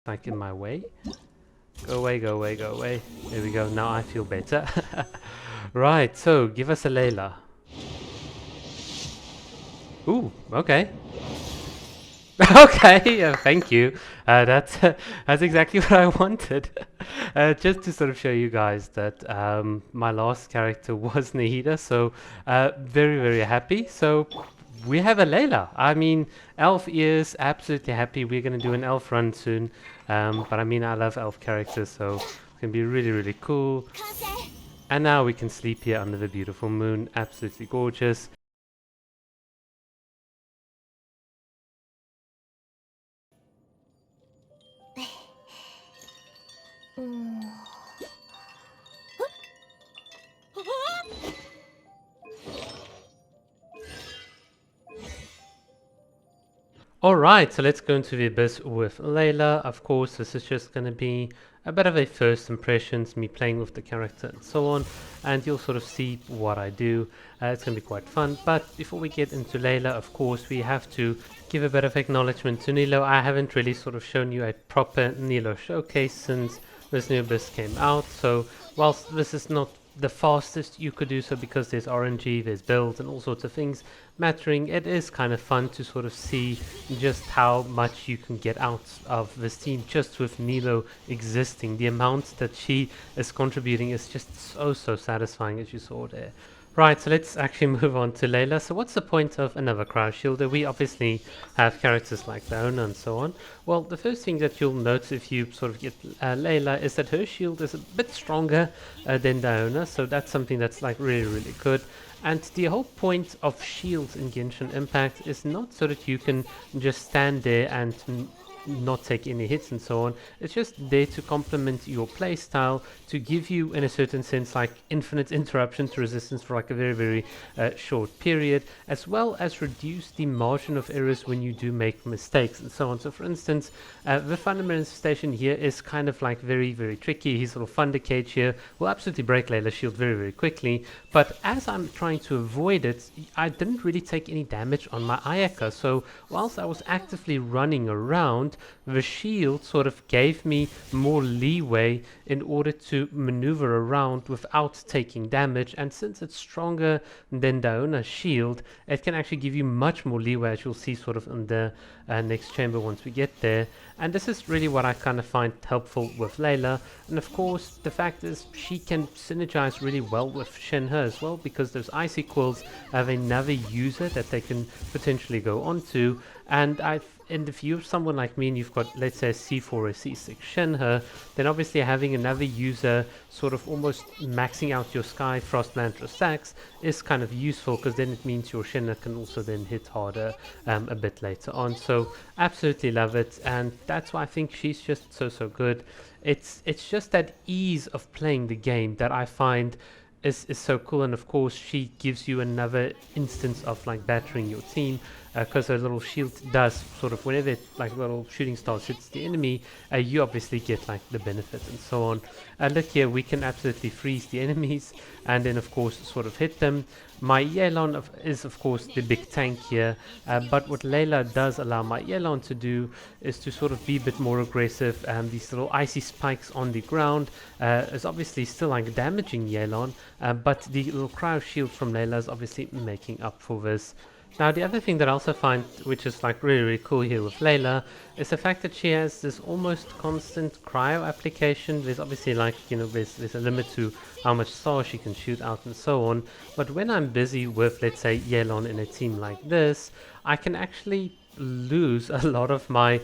like in my way. Go away, go away, go away. There we go. Now I feel better. Right, so give us a Layla. Ooh, okay. Okay, thank you. That's exactly what I wanted. Just to sort of show you guys that my last character was Nahida, so very very happy. So we have a Layla. I mean, Elf is absolutely happy. We're gonna do an Elf run soon, but I mean, I love Elf characters, so it's gonna be really really cool. And now we can sleep here under the beautiful moon. Absolutely gorgeous. Alright, so let's go into the abyss with Layla. Of course, this is just going to be a bit of a first impressions, me playing with the character and so on, and you'll sort of see what I do. It's going to be quite fun, but before we get into Layla, of course, we have to give a bit of acknowledgement to Nilo. I haven't really sort of shown you a proper Nilo showcase since this new abyss came out, so whilst this is not the fastest you could do so because there's RNG, there's builds and all sorts of things mattering, it is kind of fun to sort of see just how much you can get out of this team just with Nilo existing. The amount that she is contributing is just so satisfying, as you saw there. Right, so let's actually move on to Layla. So what's the point of another Cryo Shielder? We obviously have characters like Leona and so on. Well, the first thing that you'll notice if you sort of get Layla is that her shield is a bit stronger than Diona, so that's something that's like really good. And the whole point of shields in Genshin Impact is not so that you can just stand there and not take any hits and so on. It's just there to complement your playstyle, to give you, in a certain sense, like infinite interruption to resistance for like a very short period, as well as reduce the margin of errors when you do make mistakes and so on. So for instance, the Thunder Manifestation here is kind of like very tricky. His little Thunder Cage here will absolutely break Layla's shield very quickly, but as I'm trying to avoid it, I didn't really take any damage on my Ayaka. So whilst I was actively running around, the shield sort of gave me more leeway in order to maneuver around without taking damage, and since it's stronger than Diona's shield, it can actually give you much more leeway, as you'll see sort of in the next chamber once we get there. And this is really what I kind of find helpful with Layla. And of course, the fact is she can synergize really well with Shenhe as well, because those Icy Quills have another user that they can potentially go onto. And if you're someone like me and you've got, let's say, a C4 or a C6 Shenhe, then obviously having another user sort of almost maxing out your Sky Frost Lantern stacks is kind of useful, because then it means your Shenhe can also then hit harder a bit later on. So absolutely love it, and that's why I think she's just so good. It's just that ease of playing the game that I find is so cool. And of course she gives you another instance of like battering your team, because her little shield does sort of, whenever it, like little shooting stars hits the enemy, you obviously get like the benefit and so on. And look here, we can absolutely freeze the enemies and then of course sort of hit them. My Yelan is of course the big tank here, but what Layla does allow my Yelan to do is to sort of be a bit more aggressive. These little icy spikes on the ground is obviously still like damaging Yelan, but the little cryo shield from Layla is obviously making up for this. Now the other thing that I also find, which is like really cool here with Layla, is the fact that she has this almost constant cryo application. There's obviously like, you know, there's a limit to how much stars she can shoot out and so on, but when I'm busy with, let's say, Yelan in a team like this, I can actually lose a lot of my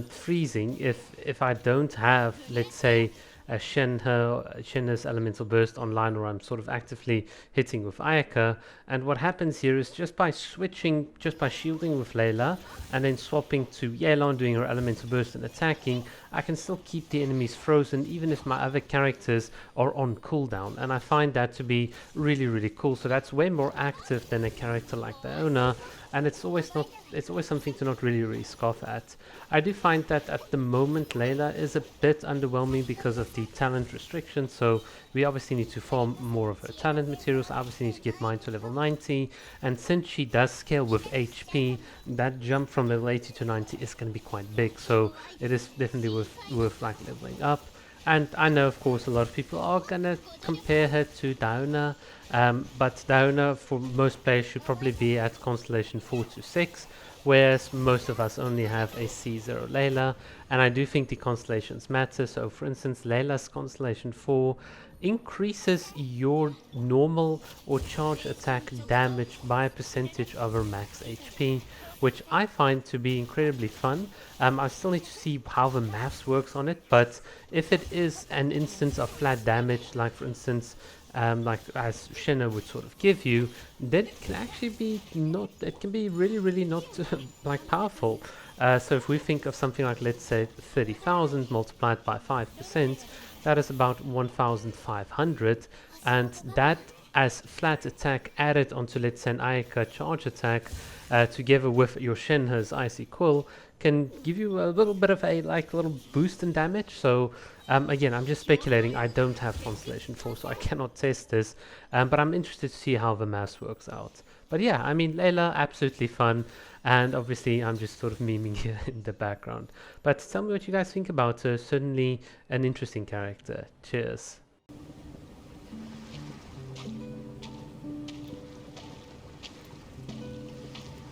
freezing if I don't have, let's say, Shenhe's Elemental Burst online, or I'm sort of actively hitting with Ayaka. And what happens here is just by switching, just by shielding with Layla and then swapping to Yelan doing her Elemental Burst and attacking, I can still keep the enemies frozen even if my other characters are on cooldown. And I find that to be really cool. So that's way more active than a character like Diona, and it's always something to not really scoff at. I do find that at the moment Layla is a bit underwhelming because of the talent restrictions, so we obviously need to farm more of her talent materials. I obviously need to get mine to level 90, and since she does scale with HP, that jump from level 80 to 90 is going to be quite big, so it is definitely with like leveling up. And I know, of course, a lot of people are gonna compare her to Diona, but Diona for most players should probably be at constellation 4 to 6, whereas most of us only have a C0 Layla, and I do think the constellations matter. So for instance, Layla's constellation 4 increases your normal or charge attack damage by a percentage of her max HP, which I find to be incredibly fun. I still need to see how the maths works on it, but if it is an instance of flat damage, like for instance, like as Shinna would sort of give you, then it can actually be not, it can be really not like powerful. So if we think of something like, let's say 30,000 multiplied by 5%, that is about 1,500, and that as flat attack added onto, let's say, an Ayaka charge attack, together with your Shenhe's Icy Quill, can give you a little bit of a little boost in damage. So again, I'm just speculating. I don't have Constellation 4, so I cannot test this, but I'm interested to see how the math works out. But yeah, I mean, Layla, absolutely fun, and obviously I'm just sort of memeing here in the background. But tell me what you guys think about her. Certainly an interesting character. Cheers.